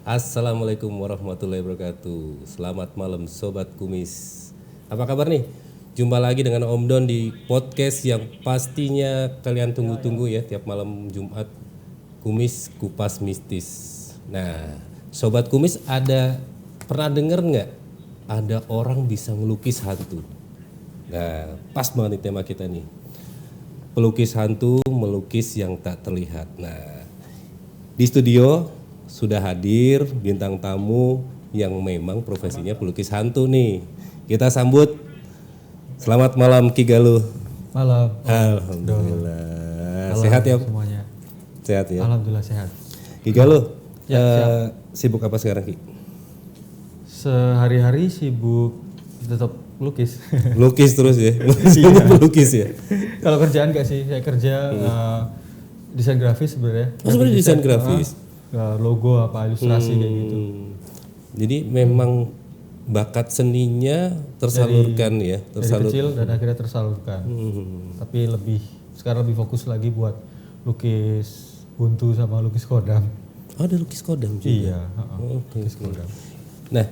Assalamualaikum warahmatullahi wabarakatuh. Selamat malam Sobat Kumis. Apa kabar nih? Jumpa lagi dengan Om Don di podcast yang pastinya kalian tunggu-tunggu ya tiap malam Jumat. Kumis Kupas Mistis. Nah, Sobat Kumis pernah denger nggak? Ada orang bisa melukis hantu. Nah, pas banget nih tema kita nih. Pelukis hantu, melukis yang tak terlihat. Nah, di studio sudah hadir bintang tamu yang memang profesinya pelukis hantu nih. Kita sambut. Selamat malam Ki Galuh. Malam. Alhamdulillah. Sehat ya? Semuanya. Sehat ya? Alhamdulillah sehat. Ki Galuh, sibuk apa sekarang Ki? Sehari-hari sibuk tetap lukis. Lukis terus ya? Sibuk pelukis ya? Kalau kerjaan enggak sih, saya kerja desain grafis sebenarnya. Oh sebenarnya desain grafis? Logo apa ilustrasi kayak gitu. Jadi memang bakat seninya tersalurkan dari kecil dan akhirnya tersalurkan. Tapi sekarang lebih fokus lagi buat lukis buntu sama lukis kodam. Oh ada lukis kodam juga? Iya. Lukis kodam. Nah,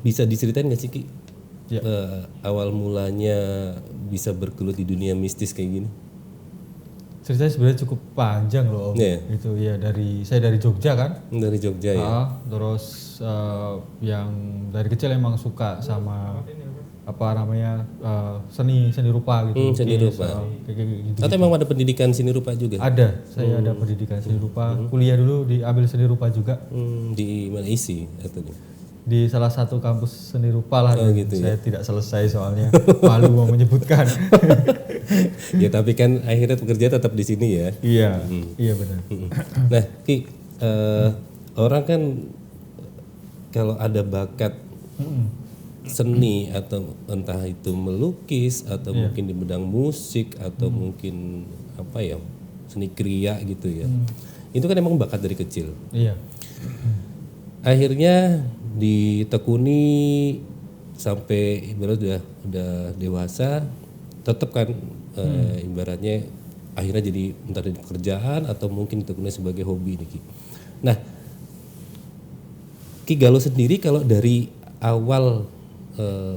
bisa diceritain nggak sih Ki? Ya. Awal mulanya bisa bergelut di dunia mistis kayak gini? Ceritanya sebenarnya cukup panjang loh Om. Yeah. Itu ya saya dari Jogja kan. Dari Jogja ya? Terus yang dari kecil emang suka sama apa namanya seni rupa gitu. Seni rupa. Kayak gitu. Atau emang ada pendidikan seni rupa juga? Ada, saya ada pendidikan seni rupa. Kuliah dulu diambil seni rupa juga. Di mana isi atau di salah satu kampus seni rupa lah. Gitu saya tidak selesai soalnya malu mau menyebutkan. Ya tapi kan akhirnya pekerja tetap di sini ya. Iya benar. Nah Ki, orang kan kalau ada bakat seni atau entah itu melukis atau mungkin di bidang musik atau mungkin apa ya seni kriya gitu ya, itu kan emang bakat dari kecil. Iya. Akhirnya ditekuni sampai ibarat udah dewasa, tetap kan ibaratnya akhirnya jadi entah dari pekerjaan atau mungkin ditekuni sebagai hobi nih Ki. Nah, Ki Galuh sendiri kalau dari awal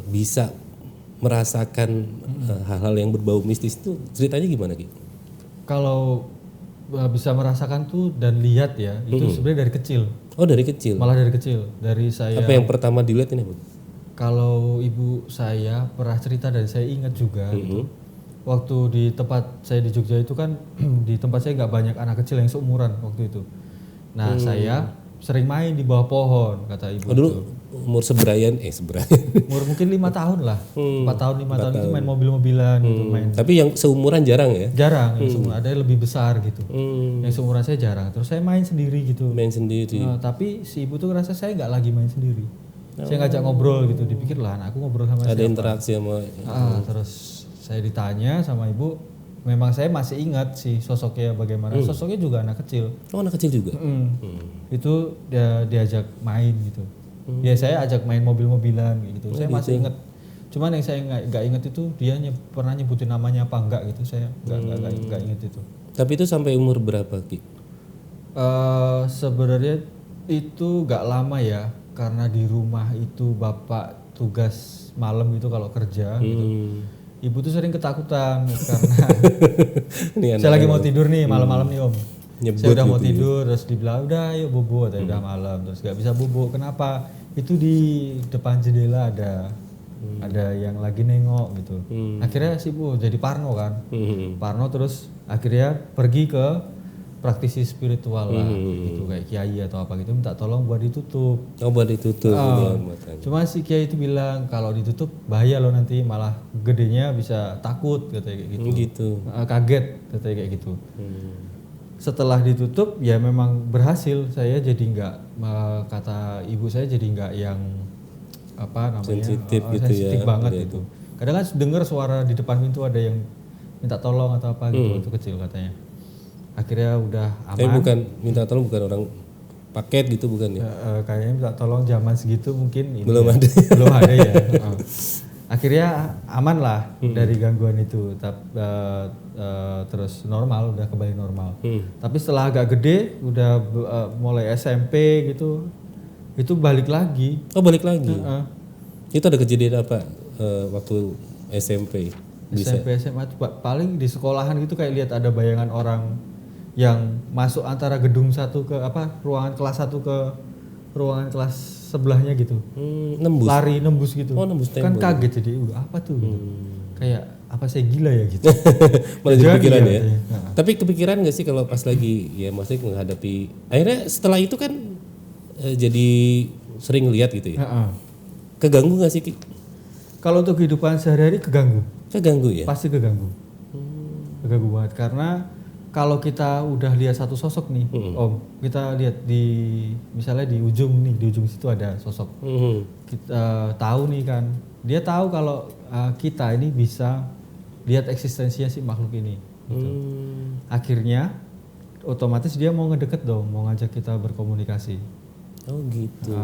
bisa merasakan hal-hal yang berbau mistis itu ceritanya gimana Ki? Kalau bisa merasakan tuh dan lihat ya, itu sebenarnya dari kecil. Oh dari kecil? Malah dari kecil, dari saya. Apa yang pertama dilihat ini Bu? Kalau ibu saya pernah cerita dan saya ingat juga, gitu. Waktu di tempat saya di Jogja itu kan, di tempat saya nggak banyak anak kecil yang seumuran waktu itu. Nah saya sering main di bawah pohon, kata ibu. Oh, dulu umur seberayan. Umur mungkin 5 tahun lah, 4 tahun 5 tahun itu main mobil-mobilan gitu, main. Tapi yang seumuran jarang ya? Jarang, yang seumuran, ada yang lebih besar gitu. Yang seumuran saya jarang. Terus saya main sendiri gitu. Main sendiri. Tapi si ibu tuh ngerasa saya nggak lagi main sendiri. Saya ngajak ngobrol gitu, dipikir lah anakku ngobrol sama ada siapa. interaksi sama. Terus saya ditanya sama ibu, memang saya masih ingat sih sosoknya bagaimana. Sosoknya juga anak kecil. Oh anak kecil juga? Itu diajak main gitu. Ya saya ajak main mobil-mobilan gitu. Saya masih ingat. Cuman yang saya nggak ingat itu dia pernah nyebutin namanya apa enggak gitu. Saya nggak ingat itu. Tapi itu sampai umur berapa Ki? Sebenarnya itu nggak lama ya, karena di rumah itu bapak tugas malam gitu kalau kerja gitu. Ibu tuh sering ketakutan karena saya lagi mau tidur nih malam-malam nih Om. Saya udah mau tidur terus dibilang udah ayo bobo, tapi udah malam terus nggak bisa bobo. Kenapa? Itu di depan jendela ada yang lagi nengok gitu. Akhirnya si ibu jadi parno kan. Parno terus akhirnya pergi ke praktisi spiritual lah gitu, kayak kiai atau apa gitu, minta tolong buat ditutup. Oh buat ditutup. Cuma si kiai itu bilang kalau ditutup bahaya loh, nanti malah gedenya bisa takut katanya kayak gitu. Kaget katanya kayak gitu. Setelah ditutup ya memang berhasil, saya jadi nggak, kata ibu saya jadi nggak yang apa namanya sensitif gitu sensitif ya, banget gitu. Kadang kan dengar suara di depan pintu ada yang minta tolong atau apa gitu waktu kecil katanya. Akhirnya udah aman. Tapi bukan minta tolong, bukan orang paket gitu bukan ya? Kayaknya minta tolong zaman segitu mungkin belum ada. Belum ada ya. Akhirnya aman lah dari gangguan itu, terus normal, udah kembali normal. Tapi setelah agak gede, udah mulai SMP gitu, itu balik lagi. Oh balik lagi. Itu ada kejadian apa waktu SMP? SMP SMA tuh paling di sekolahan gitu kayak lihat ada bayangan orang yang masuk antara gedung satu ke ruangan kelas 1 ke ruangan kelas sebelahnya gitu. Nembus. Lari nembus gitu. Oh, nembus kan tembok. kaget jadi apa tuh gitu. Kayak apa saya gila ya gitu. Malah jadi kepikiran ya. Nah. Tapi kepikiran nggak sih kalau pas lagi ya maksudnya menghadapi akhirnya setelah itu kan jadi sering lihat gitu ya. Keganggu nggak sih Ki? Kalau untuk kehidupan sehari-hari keganggu. Keganggu ya. Pasti keganggu. Keganggu banget karena kalau kita udah lihat satu sosok nih, Om, kita lihat misalnya di ujung situ ada sosok. Kita tahu nih kan, dia tahu kalau kita ini bisa lihat eksistensinya si makhluk ini. Gitu. Akhirnya, otomatis dia mau ngedeket dong, mau ngajak kita berkomunikasi. Oh gitu.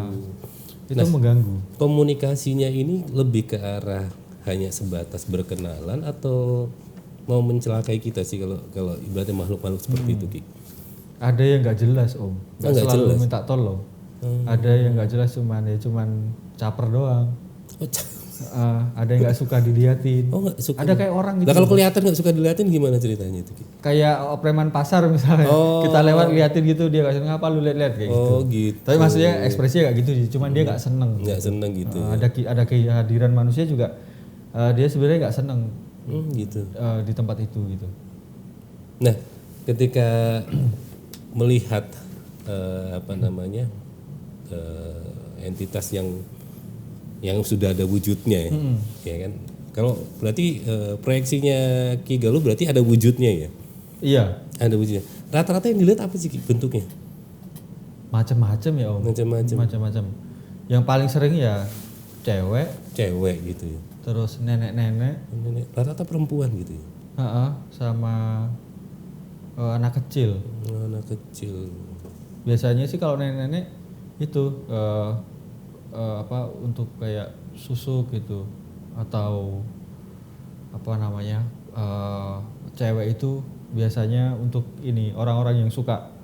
Itu mengganggu. Komunikasinya ini lebih ke arah hanya sebatas berkenalan atau mau mencelakai kita sih kalau ibaratnya makhluk-makhluk seperti itu Ki? Ada yang nggak jelas Om, nggak selalu jelas. minta tolong. Ada yang nggak jelas cuman caper doang. Ada yang nggak suka diliatin. Oh nggak suka. Ada kayak orang gitu. Nah kalau kelihatan nggak suka diliatin gimana ceritanya itu Ki? Kayak preman pasar misalnya, kita lewat liatin gitu dia kasih ngapa lu lihat kayak gitu. Oh gitu. Tapi maksudnya ekspresinya nggak gitu sih, cuman dia nggak seneng. Nggak seneng gitu. Ada kehadiran manusia juga, dia sebenarnya nggak seneng. Gitu. Di tempat itu gitu. Nah, ketika melihat entitas yang sudah ada wujudnya ya kan? Kalau berarti proyeksinya Ki Galuh berarti ada wujudnya ya? Iya. Ada wujudnya. Rata-rata yang dilihat apa sih Ki, bentuknya? Macam-macam ya Om. Macam-macam. Yang paling sering ya cewek gitu ya. Terus nenek-nenek, rata-rata perempuan gitu ya. Sama anak kecil. Anak kecil. Biasanya sih kalau nenek-nenek itu untuk kayak susuk gitu atau cewek itu biasanya untuk ini orang-orang yang suka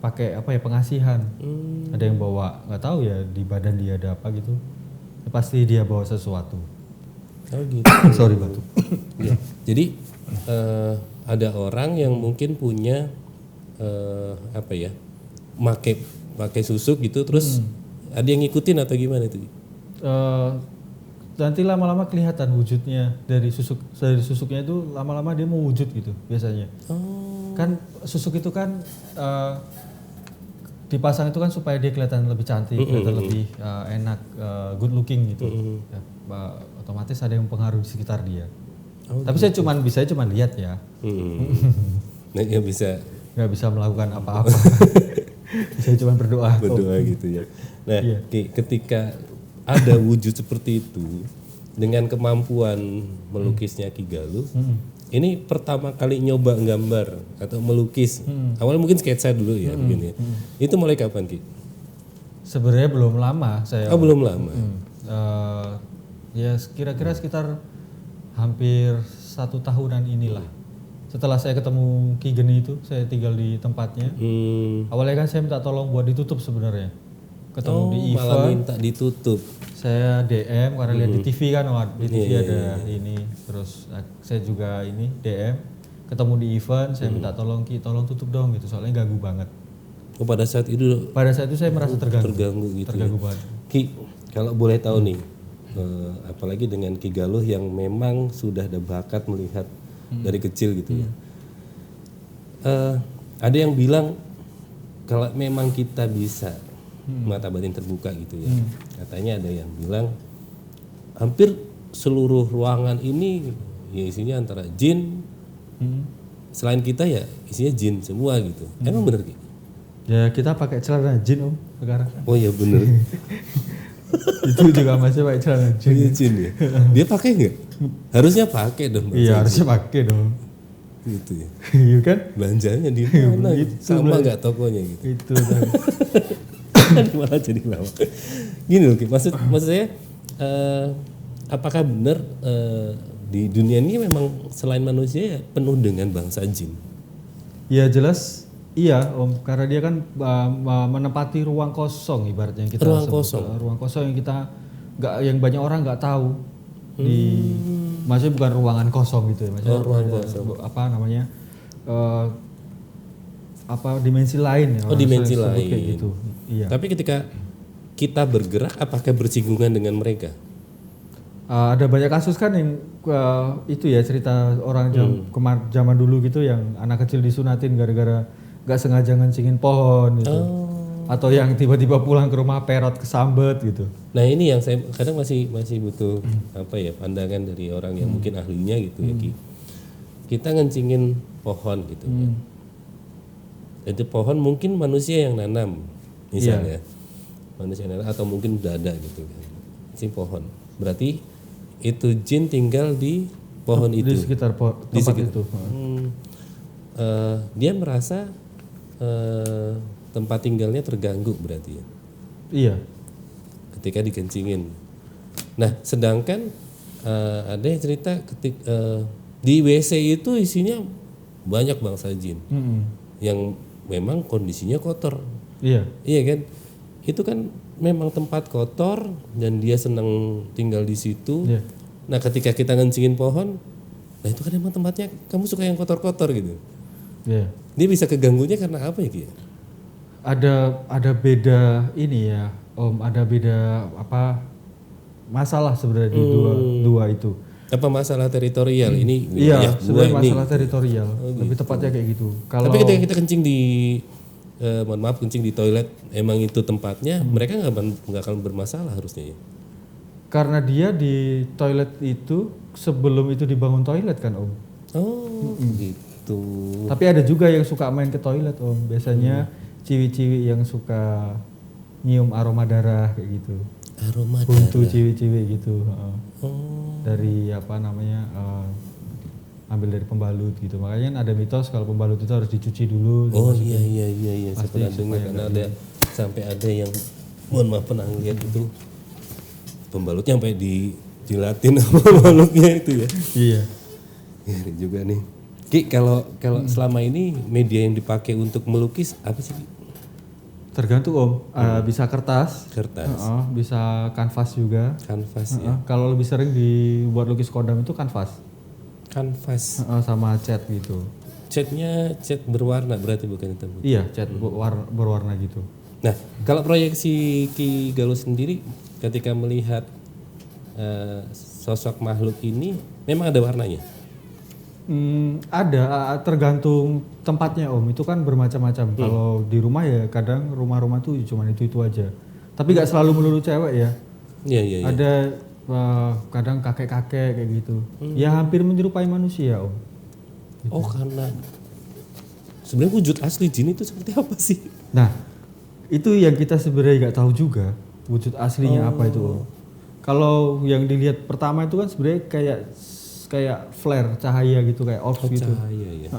pakai pengasihan. Ada yang bawa nggak tahu ya di badan dia ada apa gitu. Pasti dia bawa sesuatu. Oh gitu. Sorry batuk. Ya. Jadi ada orang yang mungkin punya pakai susuk gitu terus ada yang ngikutin atau gimana itu? Nanti lama-lama kelihatan wujudnya dari susuknya itu lama-lama dia mau wujud gitu biasanya. Kan susuk itu kan dipasang itu kan supaya dia kelihatan lebih cantik, kelihatan lebih enak, good looking gitu. Ya, otomatis ada yang pengaruh di sekitar dia. Tapi saya cuma lihat ya. Nah, ya bisa. Nggak bisa melakukan apa-apa. Saya cuma berdoa. Berdoa gitu ya. Nah, ketika ada wujud seperti itu dengan kemampuan melukisnya Ki Galuh, ini pertama kali nyoba gambar atau melukis. Awalnya mungkin sketsa dulu ya, mungkin ya. Itu mulai kapan Ki? Sebenarnya belum lama saya. Oh belum lama. Ya kira-kira sekitar hampir 1 tahunan inilah. Setelah saya ketemu Ki Geni itu, saya tinggal di tempatnya. Awalnya kan saya minta tolong buat ditutup sebenarnya. Ketemu di event. Malah minta ditutup. Saya DM karena lihat di TV kan, di TV ada ini. Terus saya juga ini DM. Ketemu di event, saya minta tolong Ki, tolong tutup dong gitu. Soalnya ganggu banget. Oh pada saat itu? Pada saat itu saya merasa terganggu. Gitu. Terganggu banget. Ki, kalau boleh tahu nih, apalagi dengan Ki Galuh yang memang sudah ada bakat melihat dari kecil gitu ya. Ada yang bilang kalau memang kita bisa mata batin terbuka gitu ya. Katanya ada yang bilang hampir seluruh ruangan ini ya isinya antara jin. Selain kita ya isinya jin semua gitu. Emang bener Ki? Ya kita pakai celana jin Om sekarang. Oh iya bener. Itu juga masih pakai celana jin. Jin ya. Dia pakai nggak? Harusnya pakai dong. Iya harusnya pakai dong. Gitu ya. Iya kan? Belanjanya di mana? Sama nggak tokonya gitu. Itu Malah jadi lama. Gini loh, maksud saya apakah benar di dunia ini memang selain manusia ya penuh dengan bangsa jin? Ya jelas iya Om, karena dia kan menempati ruang kosong ibaratnya yang kita Ruang sebut. kosong. Ruang kosong yang kita yang banyak orang nggak tahu. Maksudnya bukan ruangan kosong gitu ya, maksudnya ruang ada, kosong. apa namanya dimensi lain ya. Oh, orang dimensi sering sebut lain. kayak gitu. Iya. Tapi ketika kita bergerak, apakah bersinggungan dengan mereka? Ada banyak kasus kan yang itu ya cerita orang zaman dulu gitu yang anak kecil disunatin gara-gara nggak sengaja ngencingin pohon gitu. Atau yang tiba-tiba pulang ke rumah perot kesambet gitu. Nah ini yang saya kadang masih butuh apa ya pandangan dari orang yang mungkin ahlinya gitu ya Ki. Kita ngencingin pohon gitu ya. Itu pohon mungkin manusia yang nanam misalnya. Manusia yang nanam atau mungkin udah ada gitu kan. Si pohon. Berarti itu jin tinggal di pohon itu. Di sekitar tempat itu. Dia merasa tempat tinggalnya terganggu berarti ya. Iya. Ketika dikencingin. Nah, sedangkan ada yang cerita di WC itu isinya banyak bangsa jin yang memang kondisinya kotor. Iya. Iya kan? Itu kan memang tempat kotor dan dia senang tinggal di situ. Iya. Nah, ketika kita ngencingin pohon, nah itu kan emang tempatnya kamu suka yang kotor-kotor gitu. Iya. Dia bisa keganggunya karena apa ya Ki? Ada beda ini ya Om, ada beda apa masalah sebenarnya di dua itu. Apa masalah teritorial ini? Iya, sebenarnya ini. masalah teritorial. Lebih tepatnya kayak gitu. Kalau Tapi ketika kita kencing di mohon maaf kencing di toilet emang itu tempatnya, mereka nggak akan bermasalah harusnya ya. karena dia di toilet itu sebelum itu dibangun toilet kan Om. Oh, gitu. Tapi ada juga yang suka main ke toilet Om. Biasanya ciwi-ciwi yang suka nyium aroma darah kayak gitu. Aroma Buntu darah. ciwi-ciwi gitu. Oh. Dari apa namanya ambil dari pembalut gitu. Makanya ada mitos kalau pembalut itu harus dicuci dulu. Oh iya. Saya Pasti pernah dengar karena ada sampai ada yang mohon maaf pernah lihat itu pembalutnya sampai dijilatin sama makhluknya itu ya. Iya. Ngeri juga nih. Ki, kalau selama ini media yang dipakai untuk melukis apa sih Ki? Tergantung Om. Bisa kertas, Kertas, bisa kanvas juga. kanvas ya. Kalau lebih sering dibuat lukis kodam itu kanvas. Kanvas. Sama cat gitu. Catnya cat berwarna berarti bukan hitam. Iya, cat berwarna gitu. Nah, kalau proyeksi Ki Galuh sendiri ketika melihat sosok makhluk ini memang ada warnanya? Ada, tergantung tempatnya Om. Itu kan bermacam-macam. Kalau di rumah ya kadang rumah-rumah tuh cuma itu aja. Tapi nggak selalu melulu cewek ya. Iya. Ada kadang kakek-kakek kayak gitu. Ya hampir menyerupai manusia Om. Oh, karena sebenarnya wujud asli jin itu seperti apa sih? Nah, itu yang kita sebenarnya nggak tahu juga wujud aslinya apa itu Om. Kalau yang dilihat pertama itu kan sebenarnya kayak flare cahaya gitu, kayak orb gitu. Cahaya ya.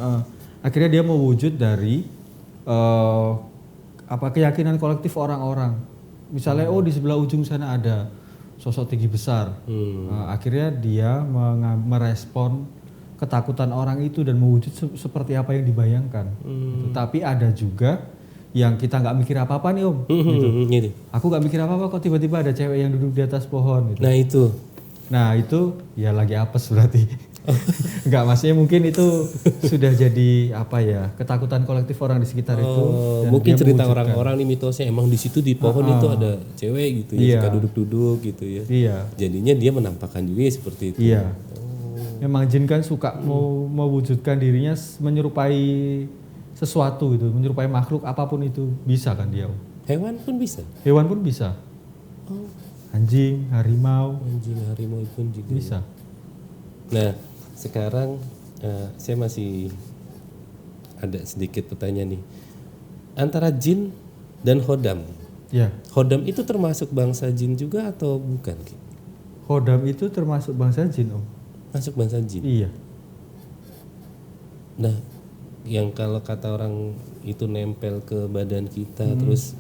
Akhirnya dia mewujud dari keyakinan kolektif orang-orang. Misalnya di sebelah ujung sana ada sosok tinggi besar. Akhirnya dia merespon ketakutan orang itu dan mewujud seperti apa yang dibayangkan. Gitu. Tapi ada juga yang kita nggak mikir apa-apa nih Om. Gitu. Aku nggak mikir apa-apa kok tiba-tiba ada cewek yang duduk di atas pohon. Gitu. Nah itu Ya lagi apes berarti. Enggak, maksudnya mungkin itu sudah jadi apa ya, ketakutan kolektif orang di sekitar itu. Dan mungkin dia cerita mewujudkan. orang-orang nih mitosnya emang di situ di pohon itu ada cewek gitu ya, Iya. suka duduk-duduk gitu ya. Iya. Jadinya dia menampakkan diri seperti itu. Iya. Memang jin kan suka mau mewujudkan dirinya menyerupai sesuatu gitu, menyerupai makhluk apapun itu bisa kan dia. Hewan pun bisa. Hewan pun bisa. Anjing, harimau Anjing, harimau pun juga. bisa. Nah, sekarang saya masih ada sedikit pertanyaan nih. Antara jin dan khodam. Ya. Khodam itu termasuk bangsa jin juga atau bukan? Ki? Khodam itu termasuk bangsa jin Om. Masuk bangsa jin. Iya. Nah, yang kalau kata orang itu nempel ke badan kita terus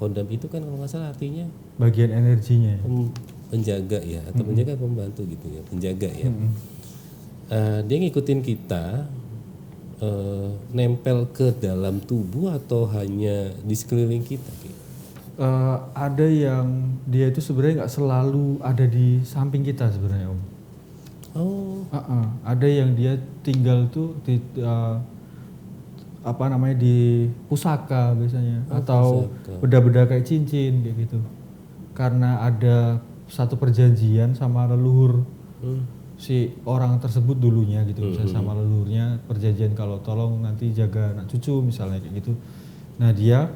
khodam itu kan kalau nggak salah artinya Bagian energinya. Ya. penjaga ya atau penjaga pembantu gitu ya, penjaga ya. Dia ngikutin kita nempel ke dalam tubuh atau hanya di sekeliling kita? Ada yang dia itu sebenarnya nggak selalu ada di samping kita sebenarnya Om. Oh. Ada yang dia tinggal tuh di di pusaka biasanya atau pusaka. benda-benda kayak cincin kayak gitu. Karena ada satu perjanjian sama leluhur si orang tersebut dulunya gitu, misalnya sama leluhurnya perjanjian kalau tolong nanti jaga anak cucu misalnya kayak gitu. Nah dia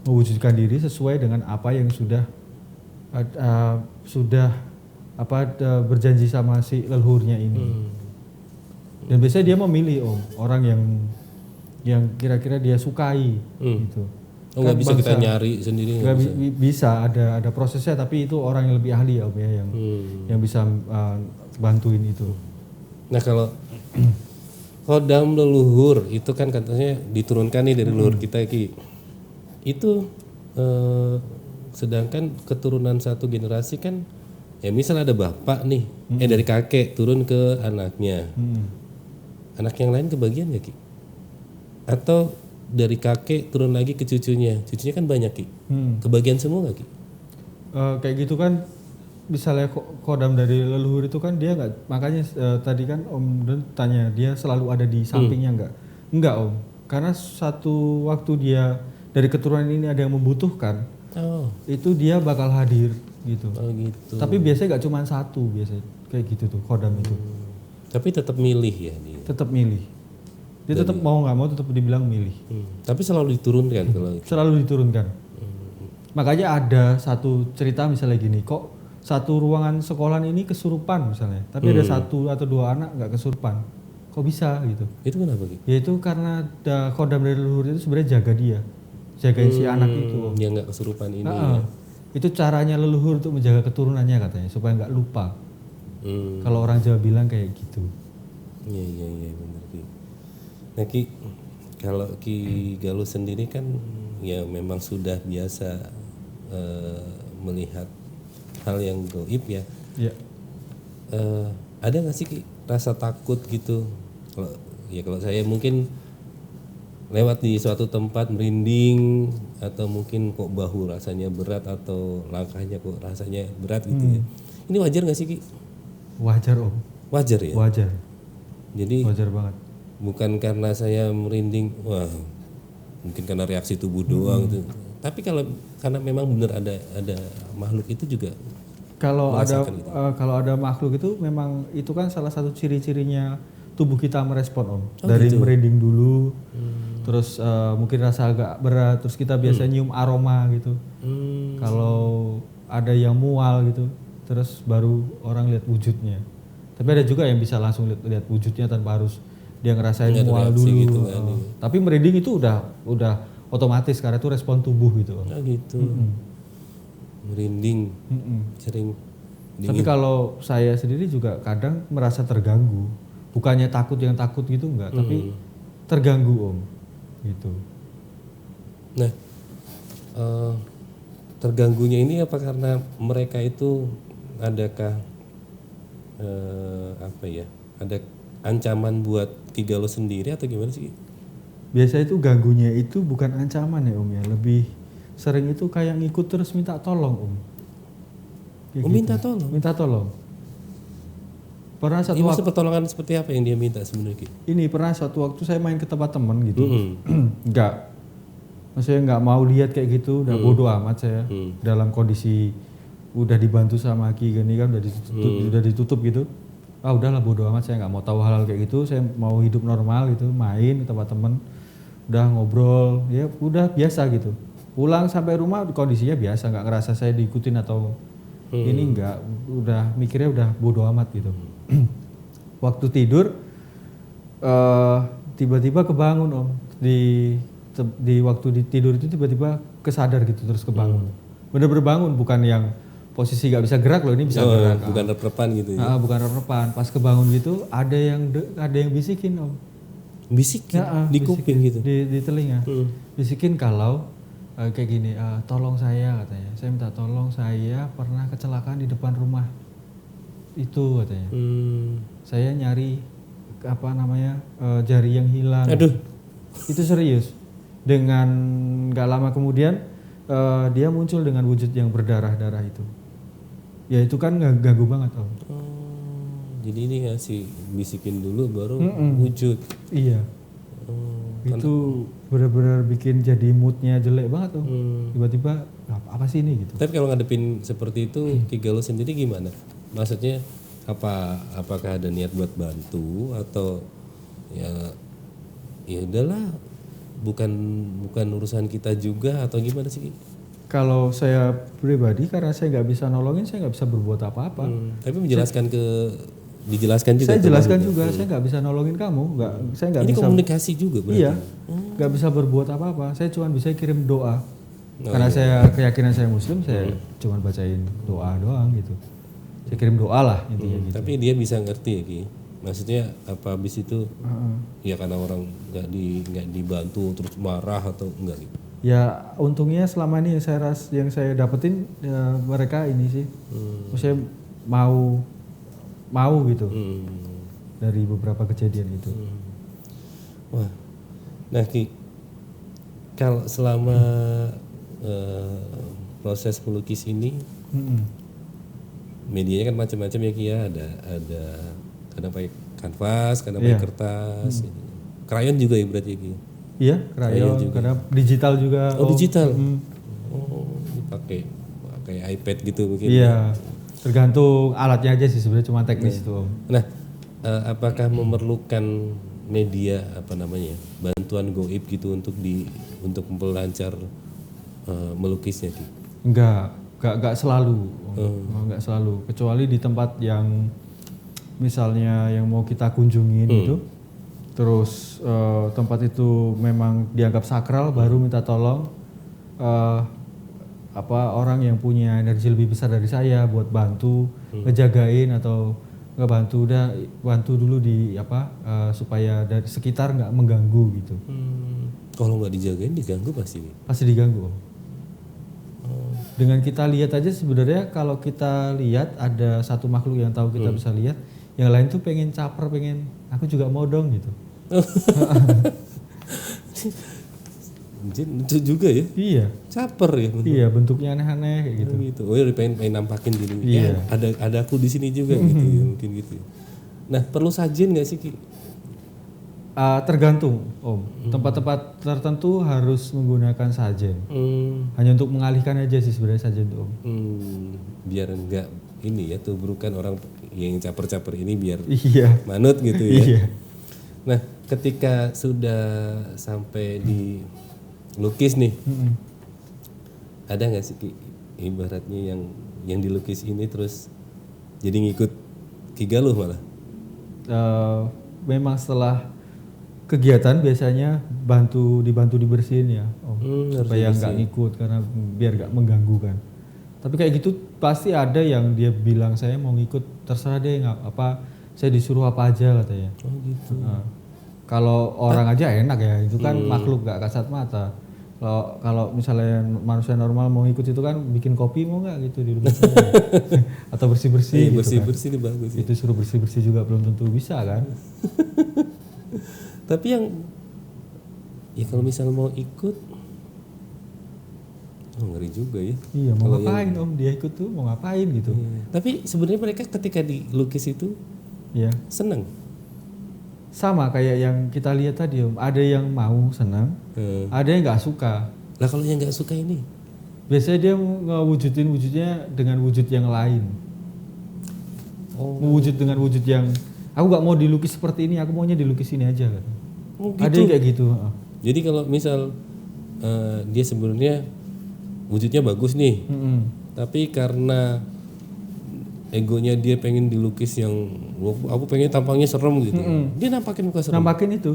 mewujudkan diri sesuai dengan apa yang sudah berjanji sama si leluhurnya ini. Dan biasanya dia memilih orang yang kira-kira dia sukai gitu. Oh nggak bisa kita nyari sendiri? Nggak bisa, ada prosesnya, tapi itu orang yang lebih ahli ya Om ya yang bisa bantuin itu. Nah kalau kodam leluhur itu kan katanya diturunkan nih dari leluhur kita Ki. Itu sedangkan keturunan satu generasi kan ya misal ada bapak nih dari kakek turun ke anaknya. Anak yang lain kebagian gak Ki? Atau dari kakek turun lagi ke cucunya kan banyak Ki. Kebagian semua gak Ki? Kayak gitu kan, misalnya kodam dari leluhur itu kan dia nggak, makanya tadi kan Om Don tanya dia selalu ada di sampingnya nggak Om, karena satu waktu dia dari keturunan ini ada yang membutuhkan, itu dia bakal hadir gitu. Gitu. Tapi biasanya nggak cuma satu, biasanya kayak gitu tuh kodam itu. Tapi tetap milih ya dia. Tetap milih. Dia tetap mau nggak mau tetap dibilang milih. Tapi selalu diturunkan kalau itu. Selalu diturunkan. Makanya ada satu cerita misalnya gini, kok satu ruangan sekolah ini kesurupan misalnya, tapi ada satu atau dua anak nggak kesurupan, kok bisa gitu? Itu kenapa Ki? Ya itu karena kodam dari leluhur itu sebenarnya jaga dia, jagain si anak itu. Yang nggak kesurupan ini. Ya. Itu caranya leluhur untuk menjaga keturunannya katanya supaya nggak lupa. Kalau orang Jawa bilang kayak gitu. Iya benar Ki. Nah Ki, kalau Ki Galuh sendiri kan ya memang sudah biasa melihat hal yang gaib ya. Iya. Ada nggak sih Ki rasa takut gitu? Kalau saya mungkin lewat di suatu tempat merinding atau mungkin kok bahu rasanya berat atau langkahnya kok rasanya berat gitu ya. Ini wajar nggak sih Ki? Wajar Om. Wajar ya? Wajar. Jadi wajar banget. Bukan karena saya merinding, wah mungkin karena reaksi tubuh doang gitu. Tapi karena memang benar ada makhluk itu juga. Kalau ada makhluk itu memang itu kan salah satu ciri-cirinya tubuh kita merespon Om. Dari gitu? Merinding dulu, terus mungkin rasa agak berat, terus kita biasa nyium aroma gitu. Kalau ada yang mual gitu, terus baru orang lihat wujudnya. Tapi ada juga yang bisa langsung lihat wujudnya tanpa harus dia ngerasain mual dulu. Gitu kan, tapi merinding itu udah otomatis karena itu respon tubuh gitu. Oh gitu. Merinding, sering dingin. Tapi kalau saya sendiri juga kadang merasa terganggu. Bukannya takut gitu enggak, tapi terganggu Om. Gitu. Nah, terganggunya ini apa karena mereka itu adakah ada ancaman buat Ki Galuh sendiri atau gimana sih? Biasa itu ganggunya itu bukan ancaman ya Om ya, lebih sering itu kayak ngikut terus minta tolong Om. Gitu. Minta tolong? Minta tolong. Pernah satu waktu pertolongan seperti apa yang dia minta sebenarnya Ki? Ini pernah suatu waktu saya main ke tempat teman gitu. Maksudnya nggak mau lihat kayak gitu, udah bodo amat saya. Dalam kondisi udah dibantu sama Ki Geni kan udah ditutup gitu. Udahlah bodo amat, saya nggak mau tahu hal-hal kayak gitu, saya mau hidup normal gitu, main ke tempat teman, udah ngobrol, ya udah biasa gitu. Pulang sampai rumah kondisinya biasa, nggak ngerasa saya diikutin atau ini nggak, udah mikirnya udah bodo amat gitu. Waktu tidur tiba-tiba kebangun Om, di waktu tidur itu tiba-tiba kesadar gitu terus kebangun. Bener-bener bangun, bukan yang posisi gak bisa gerak loh, ini bisa gerak. Bukan rep-repan gitu ya? Bukan rep-repan. Pas kebangun gitu ada yang bisikin Om. Bisikin? Di kuping gitu? Di telinga. Bisikin kalau kayak gini, tolong saya katanya. Saya minta tolong, saya pernah kecelakaan di depan rumah itu katanya. Saya nyari jari yang hilang. Aduh. Itu serius. Dengan nggak lama kemudian dia muncul dengan wujud yang berdarah-darah itu. Ya itu kan ganggu banget Om. Jadi ini ngasih bisikin dulu baru wujud. Iya. Itu benar-benar bikin jadi moodnya jelek banget tuh. Tiba-tiba apa sih ini gitu. Tapi kalau ngadepin seperti itu Ki Galuh sendiri gimana? Maksudnya apakah ada niat buat bantu atau ya udahlah bukan urusan kita juga atau gimana sih Ki? Kalau saya pribadi karena saya nggak bisa nolongin, saya nggak bisa berbuat apa-apa. Tapi dijelaskan juga. Saya jelaskan juga, saya nggak bisa nolongin kamu, saya nggak ini bisa. komunikasi juga berarti. Iya, nggak bisa berbuat apa-apa. Saya cuma bisa kirim doa. Karena saya keyakinan saya Muslim, saya cuma bacain doa doang gitu. Saya kirim doa lah intinya gitu. Tapi dia bisa ngerti ya Ki. Maksudnya apa habis itu ya karena orang nggak dibantu terus marah atau enggak gitu. Ya untungnya selama ini yang saya dapetin mereka ini sih. Maksudnya mau gitu. Dari beberapa kejadian itu. Wah. Nah Ki, kalau selama proses melukis ini medianya kan macam-macam ya Ki ya, ada kadang pakai kanvas, kadang pakai kertas, krayon juga ya berarti ya Ki. Iya, krayon juga. Kadang digital juga. Oh, digital. Pakai iPad gitu mungkin. Iya. Tergantung alatnya aja sih sebenarnya, cuma teknis itu Om. Nah, apakah memerlukan media bantuan goib gitu untuk memperlancar melukisnya Ki? Enggak selalu. Enggak selalu, kecuali di tempat yang misalnya yang mau kita kunjungin itu. Terus tempat itu memang dianggap sakral, baru minta tolong orang yang punya energi lebih besar dari saya buat bantu ngejagain atau bantu dulu supaya dari sekitar nggak mengganggu gitu. Kalau nggak dijagain diganggu pasti diganggu. Dengan kita lihat aja sebenarnya, kalau kita lihat ada satu makhluk yang tahu kita bisa lihat, yang lain tuh pengen caper, aku juga mau dong gitu. Lucu juga ya. Iya. Caper ya. Iya, bentuknya aneh-aneh kayak gitu. Oh ya pengen nampakin gini. Iya. Ya, ada aku di sini juga gitu ya, mungkin gitu. Nah, perlu sajen nggak sih Ki? Tergantung Om. Tempat-tempat tertentu harus menggunakan sajen. Hanya untuk mengalihkan aja sih sebenarnya sajen tuh Om. Biar enggak ini ya tubrukan orang yang caper-caper ini biar manut gitu ya. Iya. Nah, ketika sudah sampai di lukis nih, ada nggak sih Ki, ibaratnya yang dilukis ini terus jadi ngikut Ki Galuh malah? Memang setelah kegiatan biasanya dibantu dibersihin ya Om, supaya nggak ngikut karena biar nggak mengganggu kan. Tapi kayak gitu pasti ada yang dia bilang saya mau ngikut, terserah deh saya disuruh apa aja katanya. Oh gitu. Kalau orang aja enak ya, itu kan makhluk gak kasat mata. Kalau misalnya manusia normal mau ikut itu kan bikin kopi mau nggak gitu di rumah saya. Atau bersih-bersih. Bersih-bersih itu bagus. Itu suruh bersih-bersih juga belum tentu bisa kan. Tapi kalau misal mau ikut, ngeri juga ya. Iya, mau ngapain Om, dia ikut tuh mau ngapain gitu. Tapi sebenarnya mereka ketika dilukis itu seneng. Sama kayak yang kita lihat tadi Om, ada yang mau senang, ada yang nggak suka. Lah kalau yang nggak suka ini? Biasanya dia ngewujudin wujudnya dengan wujud yang lain. Mewujud dengan wujud yang, aku nggak mau dilukis seperti ini, aku maunya dilukis ini aja kan. Gitu. Ada yang kayak gitu. Jadi kalau misal dia sebenarnya wujudnya bagus nih, tapi karena egonya dia pengen dilukis yang aku pengen tampangnya serem gitu, dia nampakin muka serem. Nampakin itu,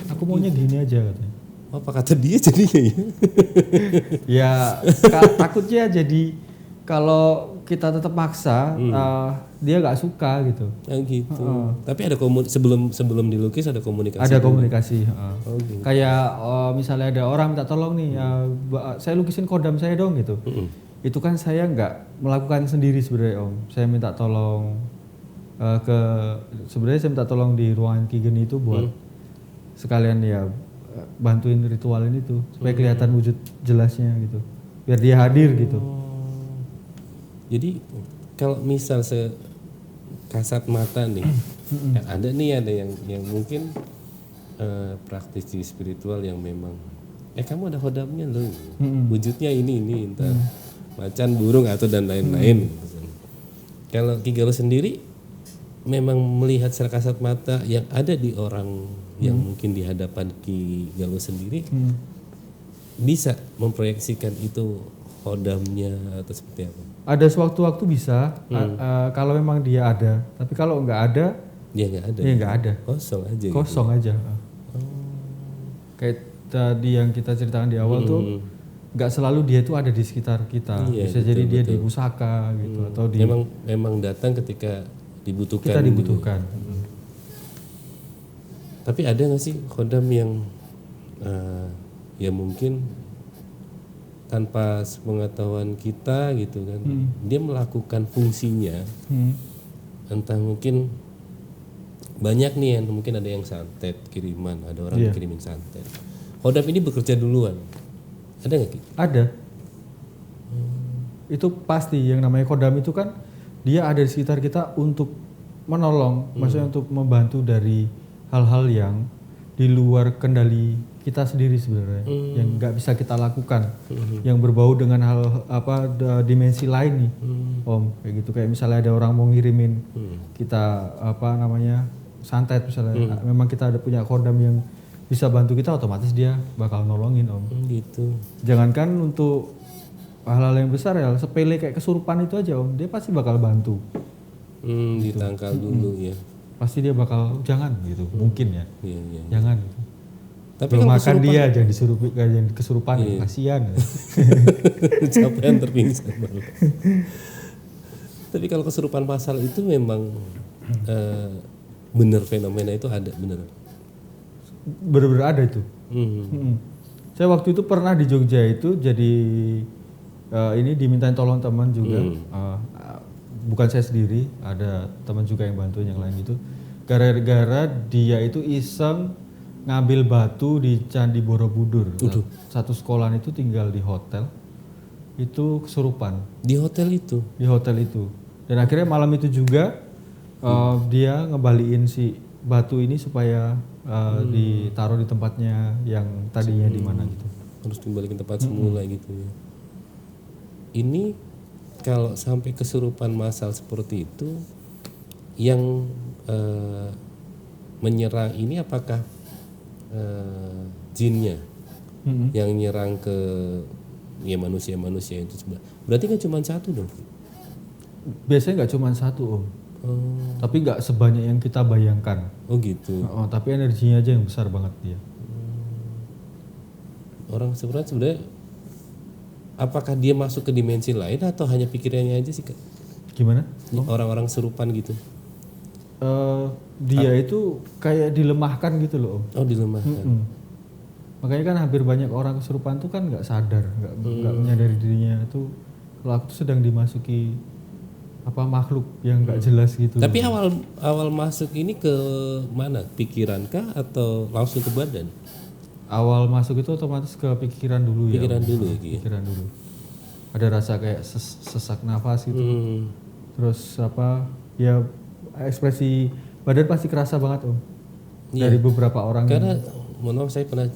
aku maunya gini aja katanya. Apa kata dia jadinya ya? Ya takutnya jadi kalau kita tetap maksa, dia nggak suka gitu. Gitu. Tapi ada sebelum dilukis ada komunikasi. Ada komunikasi. Gitu. Kayak misalnya ada orang minta tolong nih, saya lukisin kodam saya dong gitu. Itu kan saya nggak melakukan sendiri sebenarnya Om. Saya minta tolong sebenarnya saya minta tolong di ruangan Ki Geni itu buat sekalian ya bantuin ritual ini tuh supaya kelihatan wujud jelasnya gitu. Biar dia hadir gitu. Jadi kalau misal sekasat mata nih, ada yang mungkin praktisi spiritual yang memang kamu ada hodamnya loh, wujudnya ini entar macan, burung atau dan lain-lain. Kalau Ki Galuh sendiri memang melihat secara kasat mata yang ada di orang yang mungkin di hadapan Ki Galuh sendiri bisa memproyeksikan itu hodamnya atau seperti apa? Ada sewaktu-waktu bisa kalau memang dia ada, tapi kalau nggak ada dia nggak ada. Ya nggak ada. Kosong aja. Kosong gitu. aja. Kayak tadi yang kita ceritakan di awal tuh nggak selalu dia itu ada di sekitar kita. Iya, bisa jadi dia di pusaka gitu atau di memang datang ketika dibutuhkan. Kita dibutuhkan. Tapi ada nggak sih khodam yang ya mungkin tanpa sepengetahuan kita gitu kan, dia melakukan fungsinya, entah mungkin banyak nih yang mungkin ada yang santet kiriman, ada orang yang kirimin santet. Khodam ini bekerja duluan, ada nggak? Ada. Itu pasti yang namanya khodam itu kan dia ada di sekitar kita untuk menolong, maksudnya untuk membantu dari hal-hal yang di luar kendali kita sendiri sebenarnya, yang nggak bisa kita lakukan, yang berbau dengan hal dimensi lain nih, Om, kayak gitu. Kayak misalnya ada orang mau ngirimin kita santet misalnya, memang kita ada punya khodam yang bisa bantu kita, otomatis dia bakal nolongin Om. Gitu. Jangankan untuk hal-hal yang besar ya, sepele kayak kesurupan itu aja Om, dia pasti bakal bantu. Ditangkal dulu ya. Pasti dia bakal jangan gitu, mungkin ya. Iya. Jangan. Gitu. Tapi belum kalau makan dia jangan jangan kesurupan, kasihan. Capean terpingsan. Tapi kalau kesurupan masal itu memang benar, fenomena itu ada benar. Benar-benar ada itu. Saya waktu itu pernah di Jogja itu jadi ini dimintain tolong teman juga. Bukan saya sendiri, ada teman juga yang bantuin yang lain gitu. Gara-gara dia itu iseng ngambil batu di Candi Borobudur. Satu sekolahan itu tinggal di hotel. Itu kesurupan. Di hotel itu? Di hotel itu. Dan akhirnya malam itu juga dia ngebaliin si batu ini supaya ditaruh di tempatnya yang tadinya di mana gitu. Harus dibalikin tempat semula gitu ya. Ini kalau sampai kesurupan massal seperti itu, yang menyerang ini apakah jinnya yang nyerang ke manusia itu sebenarnya? Berarti kan cuma satu dong? Biasanya nggak cuma satu Om. Tapi nggak sebanyak yang kita bayangkan. Oh gitu. Tapi energinya aja yang besar banget dia. Orang sebenarnya apakah dia masuk ke dimensi lain atau hanya pikirannya aja sih Kak? Gimana? Orang-orang serupan gitu. Dia itu kayak dilemahkan gitu loh Om. Oh dilemahkan. Makanya kan hampir banyak orang kesurupan tuh kan nggak sadar, nggak menyadari dirinya itu kalau aku tuh sedang dimasuki makhluk yang nggak jelas gitu. Tapi awal masuk ini ke mana? Pikiran kah atau langsung ke badan? Awal masuk itu otomatis ke pikiran dulu ya. Pikiran dulu ya. Pikiran dulu. Ada rasa kayak sesak nafas gitu. Terus ya ekspresi badan pasti kerasa banget Om. Dari beberapa orang. Karena mohon maaf, saya pernah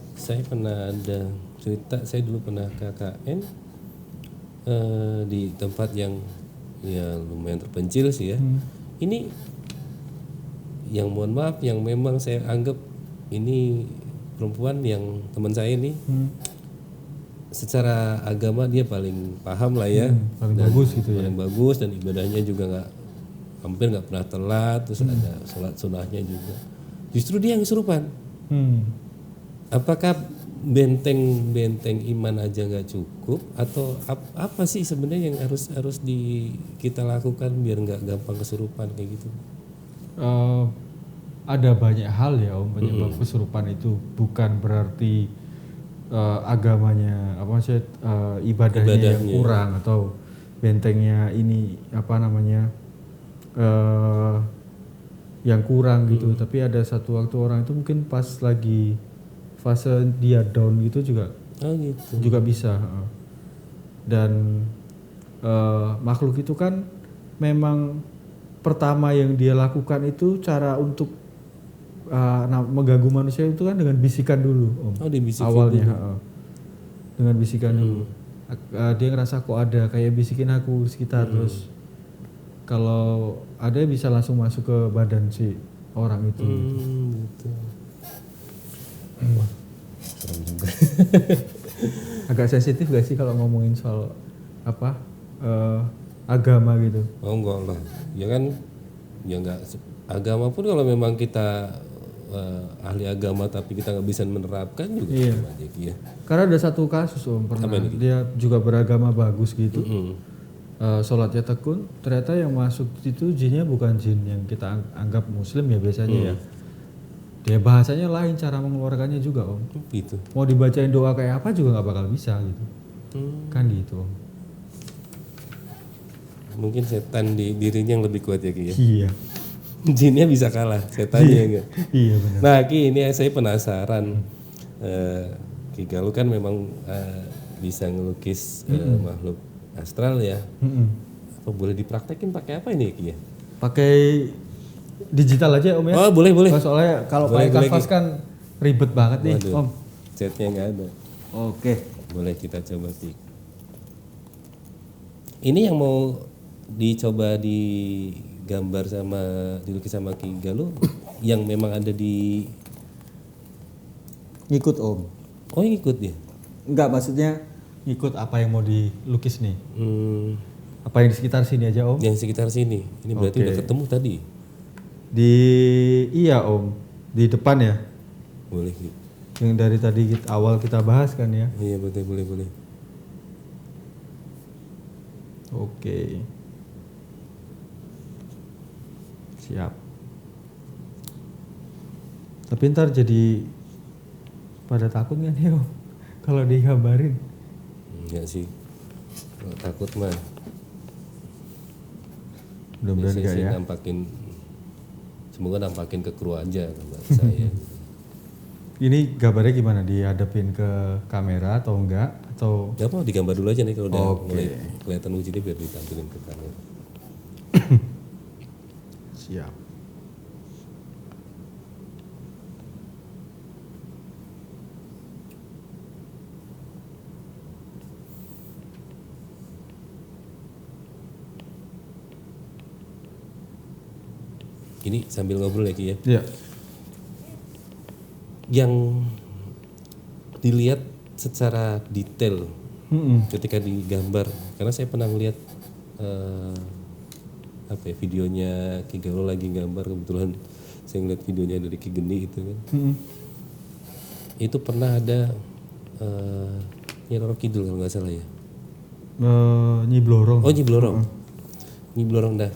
ada cerita, saya dulu pernah KKN di tempat yang ya lumayan terpencil sih ya. Ini yang mohon maaf, yang memang saya anggap ini perempuan yang teman saya ini secara agama dia paling paham lah ya, paling bagus gitu ya. Paling bagus dan ibadahnya juga hampir nggak pernah telat, terus ada sholat sunnahnya juga. Justru dia yang kesurupan. Apakah benteng iman aja nggak cukup atau apa sih sebenarnya yang harus kita lakukan biar nggak gampang kesurupan kayak gitu? Ada banyak hal ya Om penyebab kesurupan itu, bukan berarti agamanya apa sih ibadahnya yang kurang atau bentengnya ini apa namanya yang kurang gitu, tapi ada satu waktu orang itu mungkin pas lagi fase dia down gitu juga juga bisa. Dan makhluk itu kan memang pertama yang dia lakukan itu cara untuk mengganggu manusia itu kan dengan bisikan dulu Om. Awalnya dulu. Dengan bisikan dulu. Dia ngerasa kok ada kayak bisikin aku di sekitar, terus kalau ada bisa langsung masuk ke badan si orang itu. Gitu. Serem juga. Agak sensitif gak sih kalau ngomongin soal apa agama gitu? Oh enggak lah, ya kan, ya enggak agama pun kalau memang kita ahli agama tapi kita nggak bisa menerapkan juga sama aja ya. Karena ada satu kasus Om pernah dia juga beragama bagus gitu. Sholatnya tekun, ternyata yang masuk itu jinnya bukan jin yang kita anggap muslim ya biasanya ya. Dia bahasanya lain, cara mengeluarkannya juga Om. Gitu. Mau dibacain doa kayak apa juga nggak bakal bisa gitu. Kan gitu Om. Mungkin setan di dirinya yang lebih kuat ya Ki ya. Iya. Jinnya bisa kalah, setannya enggak. Iya benar. Nah Ki, ini saya penasaran. Ki Galuh kan memang bisa ngelukis makhluk astral ya. Apa boleh dipraktekin pakai apa ini Ki ya? Pakai digital aja Om ya. Oh boleh. Soalnya kalau pakai kanvas kan ribet banget nih Om. Setnya nggak ada. Oke. Boleh kita coba Ki. Ini yang mau dicoba digambar sama dilukis sama Ki Galuh yang memang ada di ngikut Om. Oh yang ikut dia? Enggak, maksudnya ngikut apa yang mau dilukis nih. Apa yang di sekitar sini aja Om? Yang sekitar sini. Ini berarti udah ketemu tadi? Iya Om, di depan ya. Boleh Ki. Yang dari tadi awal kita bahas kan ya. Iya betul, boleh. Oke. Siap. Tapi ntar jadi pada takut kan ya Om kalau digambarin? Enggak sih, kalau takut mah mudah-mudahan enggak ya. Semoga nampakin ke kru aja gambar saya. Ini gambarnya gimana, dihadapin ke kamera atau enggak? Atau Gak apa, digambar dulu aja nih kalau udah mulai kelihatan wujudnya biar ditampilin ke kamera. Siap. Ini sambil ngobrol ya Ki ya. Iya. Yang dilihat secara detail ketika digambar, karena saya pernah lihat videonya Ki Galuh lagi gambar, kebetulan saya ngeliat videonya dari Ki Geni itu kan. Itu pernah ada Nyi Roro Kidul kalau nggak salah ya. Nyi Blorong. Oh Nyi Blorong. Nyi Blorong dah.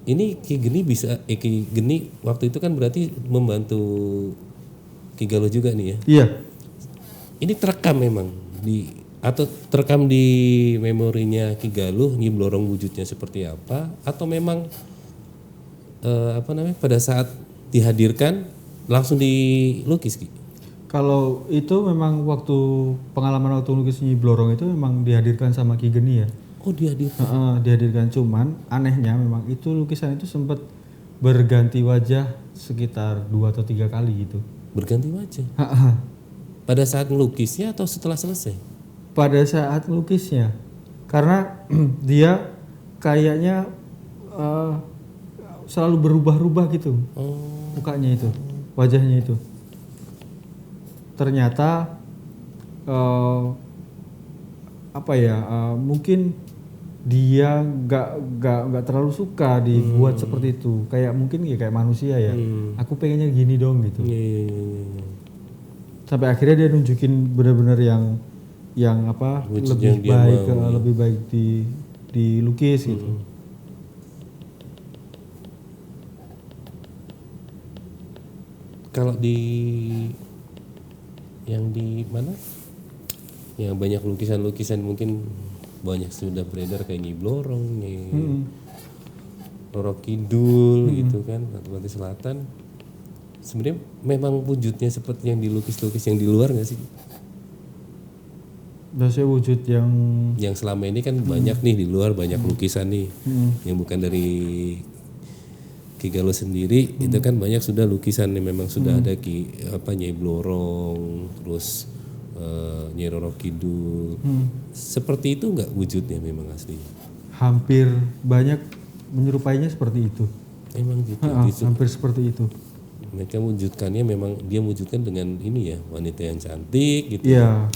Ini Ki Geni Ki Geni waktu itu kan berarti membantu Ki Galuh juga nih ya. Iya. Ini terekam memang atau terekam di memorinya Ki Galuh Nyi Blorong wujudnya seperti apa, atau memang pada saat dihadirkan langsung dilukis Ki? Kalau itu memang pengalaman waktu lukis Nyi Blorong itu memang dihadirkan sama Ki Geni ya. Oh dihadirkan. Dihadirkan, cuman anehnya memang itu lukisan itu sempat berganti wajah sekitar 2 atau 3 kali gitu. Berganti wajah? Pada saat melukisnya atau setelah selesai? Pada saat melukisnya, karena dia kayaknya selalu berubah-ubah gitu mukanya itu, wajahnya itu. Ternyata mungkin dia nggak terlalu suka dibuat seperti itu, kayak mungkin ya kayak manusia ya. Aku pengennya gini dong gitu. Sampai akhirnya dia nunjukin benar-benar yang Wujud lebih yang dia baik mau. lebih baik dilukis gitu. Kalau di yang di mana? Yang banyak lukisan-lukisan mungkin banyak sudah beredar kayak Nyi Blorong, Nyi Roro Kidul gitu kan, atau Pantai Selatan. Sebenarnya memang wujudnya seperti yang dilukis-lukis yang di luar nggak sih? Biasanya wujud Yang selama ini kan banyak nih di luar banyak lukisan nih yang bukan dari Ki Galuh sendiri itu kan banyak sudah lukisan yang memang sudah ada Nyai Blorong, terus Nyai Roro Kidul. Seperti itu nggak wujudnya memang aslinya? hampir banyak menyerupainya seperti itu. Emang gitu. Hampir seperti itu. Mereka wujudkannya memang dia wujudkan dengan ini ya wanita yang cantik gitu. Iya.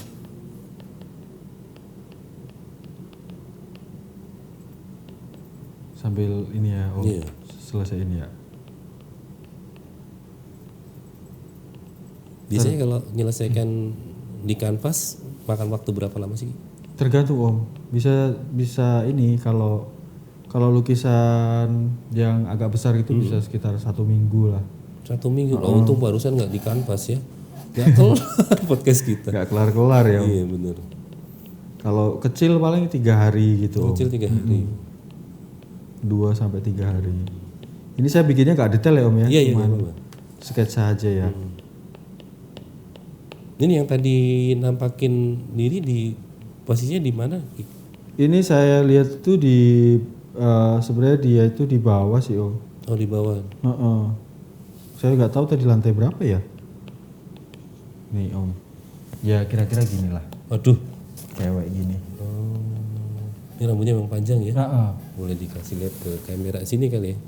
Sambil ini ya, Iya. selesai ini ya. Biasanya kalau menyelesaikan di kanvas makan waktu berapa lama sih? Tergantung Om. Bisa ini kalau lukisan yang agak besar itu bisa sekitar 1 minggu lah. 1 minggu. Oh, untung barusan nggak di kanvas ya. Nggak kelar podcast kita. Gak kelar-kelar ya Om. Iya benar. Kalau kecil paling 3 hari gitu Om. Kecil 3 hari. 2 sampai 3 hari. Ini saya bikinnya gak detail ya Om ya. Iya iya. Cuman Apa-apa. sketsa aja ya. Ini yang tadi nampakin diri di posisinya di mana? Ini saya lihat tuh di sebenarnya dia itu di bawah sih Om. Oh di bawah. Heeh. Saya nggak tahu tadi lantai berapa ya. Nih Om. Ya kira-kira gini lah. Waduh. Cewek gini. Ini rambutnya memang panjang ya. Heeh. Boleh dikasih lihat ke kamera sini kali ya.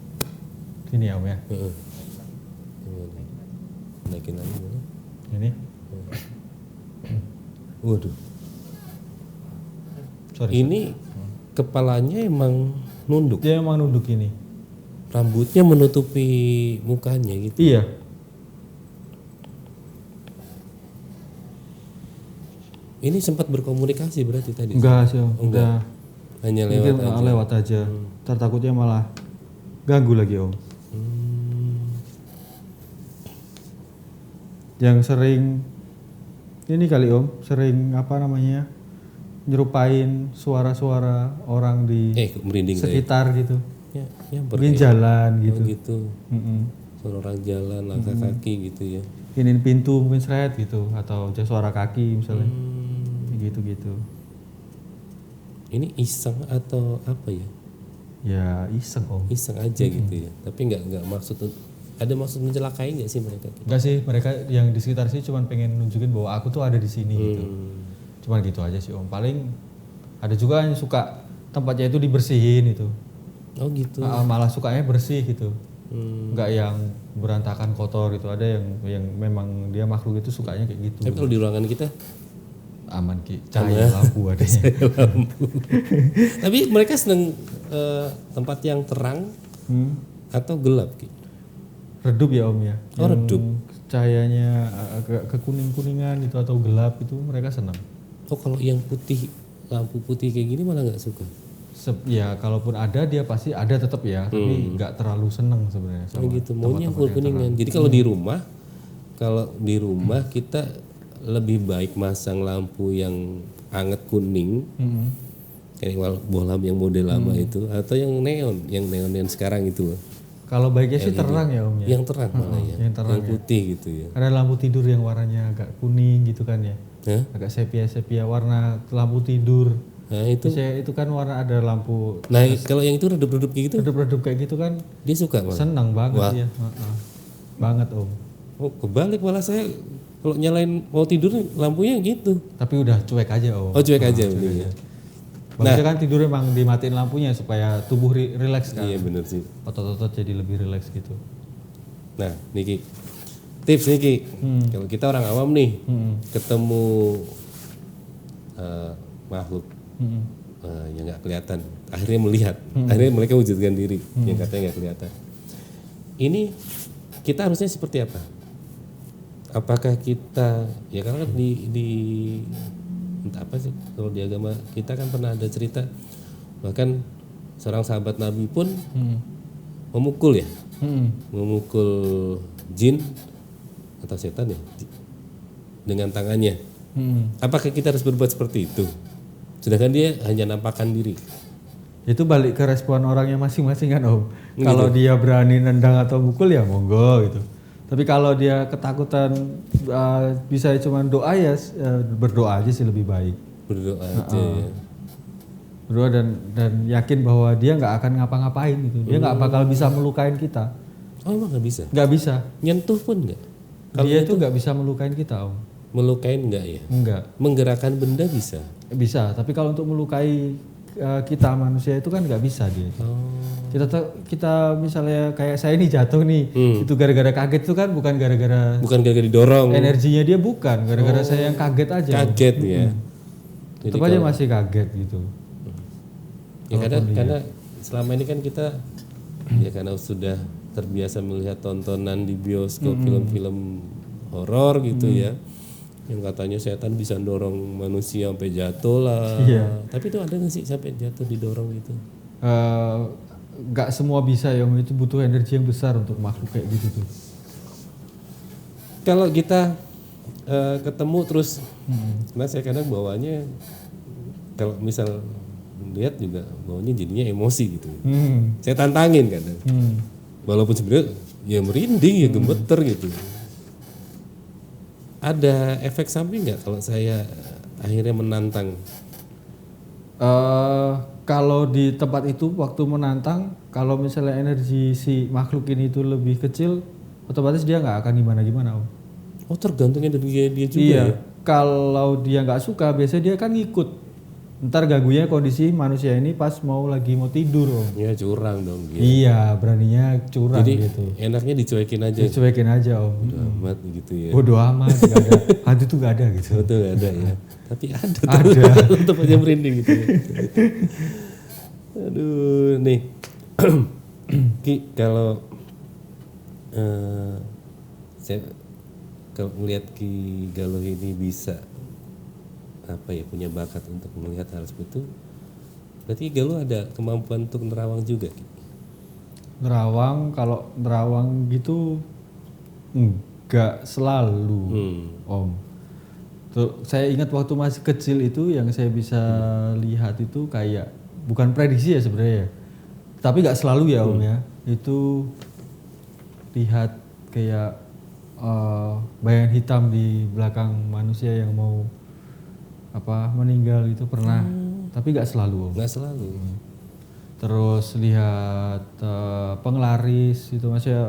Gini ya Om ya. Heeh. Naikin lagi mana? Ini. Waduh. Sorry. Ini kepalanya emang nunduk. Dia emang nunduk ini. Rambutnya menutupi mukanya gitu. Iya. Ini sempat berkomunikasi berarti tadi? Enggak sih Om. Enggak. Udah. Hanya Mungkin lewat aja. lewat aja. Ntar takutnya malah ganggu lagi Om. Yang sering ini kali Om, sering apa namanya nyerupain suara-suara orang di Merinding saya. sekitar gitu. Ya, Mungkin jalan gitu. Oh, gitu. Mm-mm. Suara orang jalan, langkah kaki gitu ya. Inin pintu mungkin seret gitu atau suara kaki misalnya. Gitu-gitu. Ini iseng atau apa ya? Ya iseng Om. Iseng aja gitu ya. Tapi nggak maksud ada maksud mencelakai nggak sih mereka? Enggak sih, mereka yang di sekitar sini cuma pengen nunjukin bahwa aku tuh ada di sini gitu. Cuman gitu aja sih Om. Paling ada juga yang suka tempatnya itu dibersihin itu. Oh gitu. Malah sukanya bersih gitu. Enggak yang berantakan kotor gitu. Ada yang memang dia makhluk itu sukanya kayak gitu. Tapi kalau di ruangan kita Aman Ki, cahaya lampu ada. lampu. Tapi mereka seneng tempat yang terang atau gelap Ki? Redup ya Om ya. Oh, Yang redup. Cahayanya agak kekuning-kuningan itu atau gelap itu mereka senang. Oh kalau yang putih, lampu putih kayak gini malah nggak suka. Ya kalaupun ada dia pasti ada tetap ya, tapi nggak terlalu seneng sebenarnya. Oh sama gitu, maunya tempat-tempat yang kuningan. Jadi kalau di rumah kita lebih baik masang lampu yang anget kuning, kayak bohlam yang model lama itu, atau yang neon sekarang itu loh. Kalau baiknya sih terang ya Om ya. Yang terang malah ya, yang terang yang putih gitu ya. Ada lampu tidur yang warnanya agak kuning gitu kan ya. Hah? Agak sepia warna lampu tidur. Nah itu, Biasanya itu kan warna ada lampu nah kalau yang itu redup-redup kayak gitu, redup-redup kayak gitu kan dia suka malah. senang banget Wah. ya. Banget Om. Oh kebalik malah saya kalau nyalain mau tidur lampunya gitu. Tapi udah cuek aja Om. Oh cuek aja ini ya. Bagusnya kan tidur emang dimatiin lampunya supaya tubuh rileks kan. Iya bener sih. Otot-otot jadi lebih rileks gitu. Nah Niki, tips Niki, kalau kita orang awam nih ketemu makhluk yang nggak kelihatan, akhirnya melihat, akhirnya mereka wujudkan diri yang katanya nggak kelihatan. Ini kita harusnya seperti apa? apakah kita ya karena di entah apa sih kalau di agama kita kan pernah ada cerita bahkan seorang sahabat Nabi pun memukul ya, memukul jin atau setan ya dengan tangannya. Apakah kita harus berbuat seperti itu? Sedangkan dia hanya nampakkan diri. Itu balik ke respon orangnya masing-masing kan Om. Kalau dia berani nendang atau mukul ya monggo gitu. Tapi kalau dia ketakutan bisa cuma doa ya berdoa aja sih lebih baik. Berdoa aja ya. Berdoa dan yakin bahwa dia nggak akan ngapa-ngapain gitu. Dia nggak bakal bisa melukain kita. Oh emang nggak bisa? Nggak bisa. Nyentuh pun nggak? Dia itu nggak bisa melukain kita Om. Melukain nggak ya? Enggak. Menggerakkan benda bisa? Bisa. Tapi kalau untuk melukai kita manusia itu kan nggak bisa dia. Kita misalnya kayak saya ini jatuh nih, itu gara-gara kaget itu kan bukan gara-gara didorong. Energinya dia bukan, gara-gara saya yang kaget aja. Kaget ya. Tetap aja masih kaget gitu. Ya karena selama ini kan kita ya karena sudah terbiasa melihat tontonan di bioskop film-film horor gitu ya. Yang katanya setan bisa dorong manusia sampai jatuh lah. Iya. Tapi itu ada nggak sih sampai jatuh didorong gitu? Nggak semua bisa ya, itu butuh energi yang besar untuk makhluk kayak gitu tuh. Kalau kita ketemu terus, karena saya kadang bawanya kalau misal lihat juga bawanya jadinya emosi gitu. Saya tantangin kadang, walaupun sebenarnya ya merinding ya gemeter gitu. Ada efek samping nggak kalau saya akhirnya menantang? Kalau di tempat itu waktu menantang, kalau misalnya energi si makhluk ini itu lebih kecil, otomatis dia nggak akan gimana-gimana Om. Oh tergantung energi dia juga iya. ya? Kalau dia nggak suka, biasanya dia kan ngikut. Ntar ganggunya kondisi manusia ini pas mau tidur Om. Ya curang dong gitu. Iya, beraninya curang. Jadi gitu. enaknya dicuekin aja. Dicuekin aja Om. Bodo amat gitu ya. Bodo amat, nggak ada. Hantu tuh nggak ada gitu. Betul nggak ada ya. Tapi ada. Tetap aja merinding gitu ya. Aduh nih. Ki kalau saya kalau melihat Ki Galuh ini bisa apa ya punya bakat untuk melihat hal seperti itu, berarti Galuh ada kemampuan untuk nerawang juga Ki? Nerawang, kalau nerawang gitu enggak selalu Om. Tuh, saya ingat waktu masih kecil itu yang saya bisa lihat itu kayak bukan prediksi ya sebenarnya, tapi nggak selalu ya Om ya. Itu lihat kayak bayangan hitam di belakang manusia yang mau meninggal itu pernah, tapi nggak selalu Om. Nggak selalu. Terus lihat penglaris itu maksudnya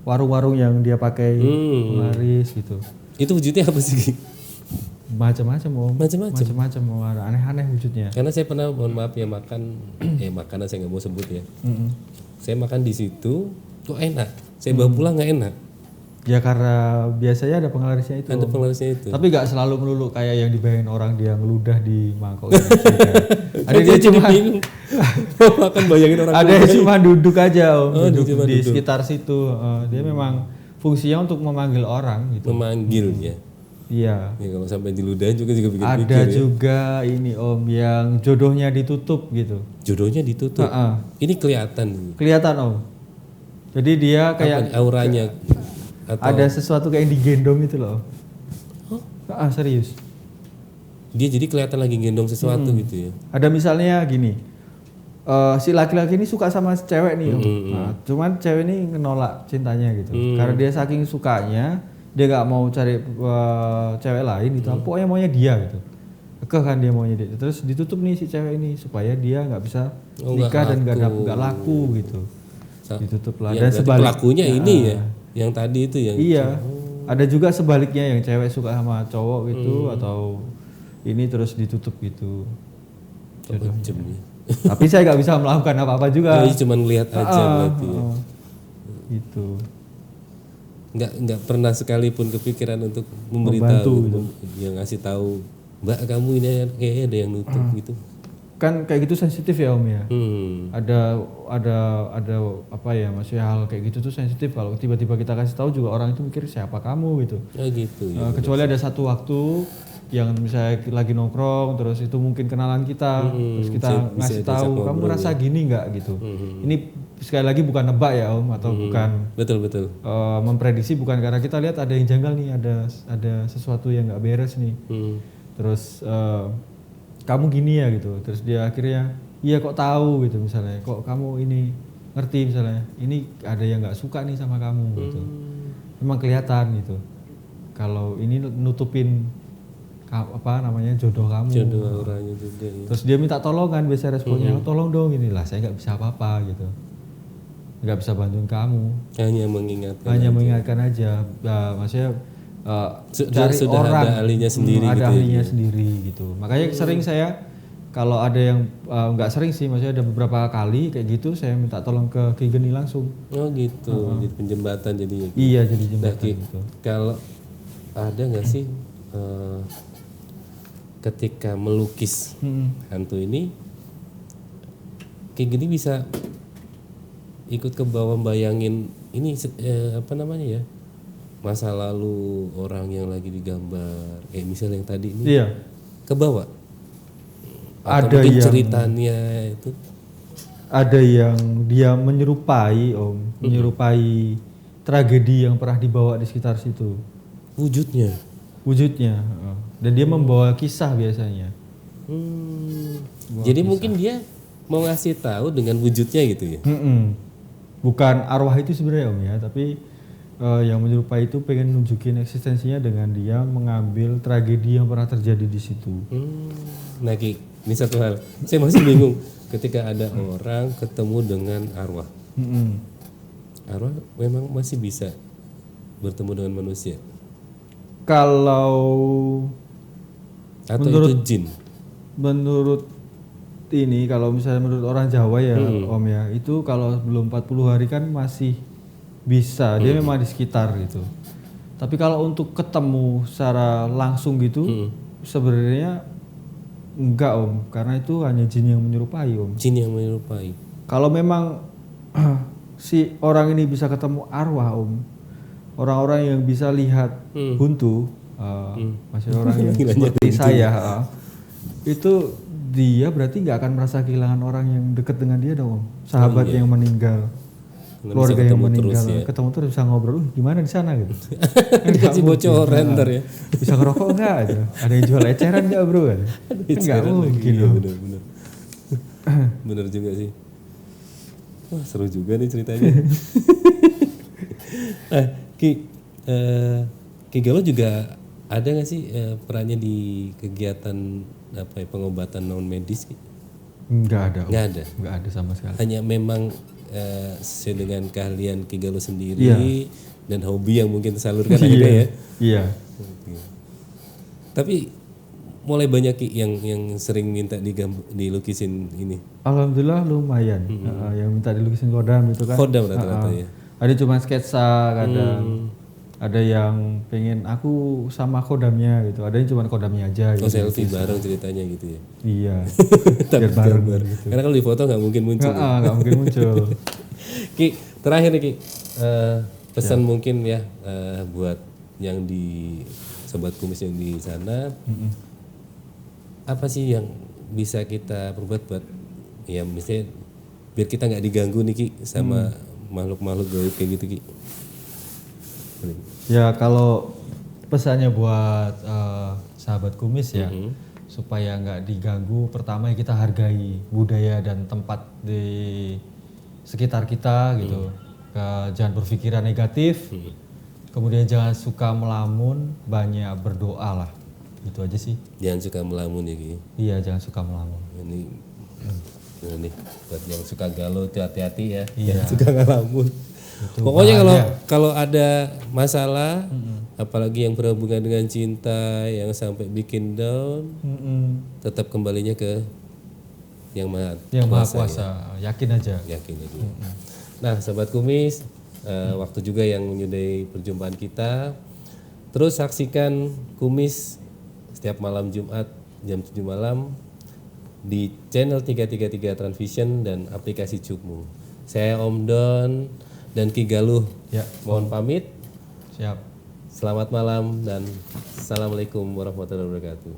warung-warung yang dia pakai penglaris gitu. Itu wujudnya apa sih? Macam-macam Om. Macam-macam Om, aneh-aneh wujudnya. Karena saya pernah mohon maaf ya makan makanan saya nggak mau sebut ya. Saya makan di situ kok enak. Saya bawa pulang nggak enak. Ya karena biasanya ada penglarisnya itu. Ada penglarisnya itu. Tapi nggak selalu melulu kayak yang dibayangin orang dia ngeludah di mangkok. Ada dia cuma makan bayangin orang. Ada yang cuma duduk aja Om, duduk di sekitar situ. Dia memang fungsinya untuk memanggil orang gitu. Memanggil ya. Iya. Ya kalau sampai diludahin juga bikin Ada pikir juga ini Om yang jodohnya ditutup gitu. Jodohnya ditutup. Ini kelihatan. Kelihatan Om. Jadi dia kayak auranya. Atau ada sesuatu kayak yang digendong itu loh. Serius. Dia jadi kelihatan lagi gendong sesuatu gitu ya. Ada misalnya gini, si laki-laki ini suka sama cewek nih, nah, cuman cewek ini nolak cintanya gitu. Karena dia saking sukanya, dia nggak mau cari cewek lain gitu. Pokoknya maunya dia gitu. Kan dia maunya dia. Terus ditutup nih si cewek ini supaya dia nggak bisa nikah dan nggak laku gitu. Ditutup lah. Dan sebaliknya pelakunya ini ya. Yang tadi itu yang ada juga sebaliknya yang cewek suka sama cowok gitu atau ini terus ditutup gitu. Tapi saya nggak bisa melakukan apa-apa juga. Cuma lihat aja berarti. Gitu. Nggak pernah sekalipun kepikiran untuk memberitahu gitu. Yang ngasih tahu Mbak kamu ini kayaknya ada yang nutup gitu. kan kayak gitu sensitif ya Om ya. Hmm. Ada apa ya, maksudnya hal kayak gitu tuh sensitif. Kalau tiba-tiba kita kasih tahu juga orang itu mikir siapa kamu gitu. Oh gitu ya. Kecuali ada satu waktu yang misalnya lagi nongkrong terus itu mungkin kenalan kita, terus kita ngasih tahu kamu ngerasa gini nggak gitu. Ini sekali lagi bukan nebak ya Om, atau bukan Betul. memprediksi, bukan karena kita lihat ada yang janggal nih, ada sesuatu yang nggak beres nih. Terus kamu gini ya gitu, terus dia akhirnya iya kok tahu gitu, misalnya kok kamu ini ngerti, misalnya ini ada yang nggak suka nih sama kamu gitu, memang kelihatan gitu kalau ini nutupin apa namanya jodoh kamu, Jodoh orangnya juga ya. terus dia minta tolongan, biasa responnya "Oh, tolong dong inilah, saya nggak bisa apa-apa gitu, nggak bisa bantuin kamu, Hanya mengingatkan aja. Nah, maksudnya sudah orang ada ahlinya sendiri ada gitu ahlinya sendiri gitu. Makanya sering saya kalau ada yang nggak sering sih, maksudnya ada beberapa kali kayak gitu saya minta tolong ke Ki Geni langsung. Oh gitu, jadi penjembatan jadinya. Iya, jadi Nah, jembatan Ki, gitu. kalau ada nggak sih ketika melukis hantu ini, Ki Geni bisa ikut ke bawah bayangin ini apa namanya ya, masa lalu orang yang lagi digambar, misalnya yang tadi ini, Iya. ke bawah. Atau Ada mungkin yang ceritanya itu. Ada yang dia menyerupai Om, menyerupai tragedi yang pernah dibawa di sekitar situ. Wujudnya. Dan dia membawa kisah biasanya. Jadi mungkin dia mau ngasih tahu dengan wujudnya gitu ya. Bukan arwah itu sebenarnya Om ya, tapi yang menyerupai itu pengen nunjukin eksistensinya dengan dia mengambil tragedi yang pernah terjadi di situ. Nah Ki, ini satu hal, saya masih bingung ketika ada orang ketemu dengan arwah. Arwah memang masih bisa bertemu dengan manusia? Kalau Atau itu jin? menurut ini, kalau misalnya menurut orang Jawa ya Om ya, itu kalau belum 40 hari kan masih bisa, dia memang di sekitar gitu. Tapi kalau untuk ketemu secara langsung gitu, sebenarnya enggak Om, karena itu hanya jin yang menyerupai Om. Jin yang menyerupai. Kalau memang si orang ini bisa ketemu arwah Om, orang-orang yang bisa lihat huntu, maksudnya orang yang seperti saya, itu dia berarti nggak akan merasa kehilangan orang yang dekat dengan dia dong Om. Sahabat yang meninggal, keluarga yang meninggal, ketemu terus bisa ngobrol, gimana di sana gitu. Dikasih bocoran ntar ya. Bisa ngerokok nggak? Gitu. Ada yang jual eceran nggak bro? Nggak mungkin. Iya, bener. Bener juga sih. Wah seru juga nih ceritanya. Ki Galo juga ada nggak sih perannya di kegiatan apa ya, pengobatan non medis? Nggak ada. Nggak ada sama sekali. Hanya memang sesuai dengan keahlian Ki Galo sendiri dan hobi yang mungkin tersalurkan akhirnya ya. Iya. Tapi mulai banyak Ki yang sering minta dilukisin ini. Alhamdulillah lumayan. Yang minta dilukisin kodam itu kan. Kodam rata-rata ya. Ada cuma sketsa kadang. Ada yang pengen aku sama kodamnya gitu. Ada yang cuma kodamnya aja gitu. Selfie bareng ceritanya gitu ya. Iya. Biar bareng gitu. Karena kalau di foto nggak mungkin muncul. Nggak mungkin muncul. Ki, terakhir nih Ki. Pesan mungkin ya buat yang di Sobat Kumis yang di sana. Apa sih yang bisa kita perbuat buat ya misalnya biar kita nggak diganggu nih Ki sama makhluk-makhluk gaib kayak gitu Ki. Ya kalau pesannya buat sahabat kumis ya, supaya nggak diganggu, pertama ya kita hargai budaya dan tempat di sekitar kita gitu. Jangan berpikiran negatif, kemudian jangan suka melamun, banyak berdoa lah, gitu aja sih. Jangan suka melamun ya Ki. Iya, jangan suka melamun. Ini nih buat yang suka galau itu hati-hati ya. Iya. Jangan suka ngelamun. Pokoknya kalau ada masalah, apalagi yang berhubungan dengan cinta yang sampai bikin down, tetap kembalinya ke yang maha kuasa. Yakin aja. Yakin aja. Nah, Sobat Kumis, waktu juga yang menyudahi perjumpaan kita. Terus saksikan Kumis setiap malam Jumat jam 7 malam di channel 333 Transvision dan aplikasi Cukmu. Saya Om Don dan Ki Galuh. Ya, Mohon pamit. siap. Selamat malam dan assalamualaikum warahmatullahi wabarakatuh.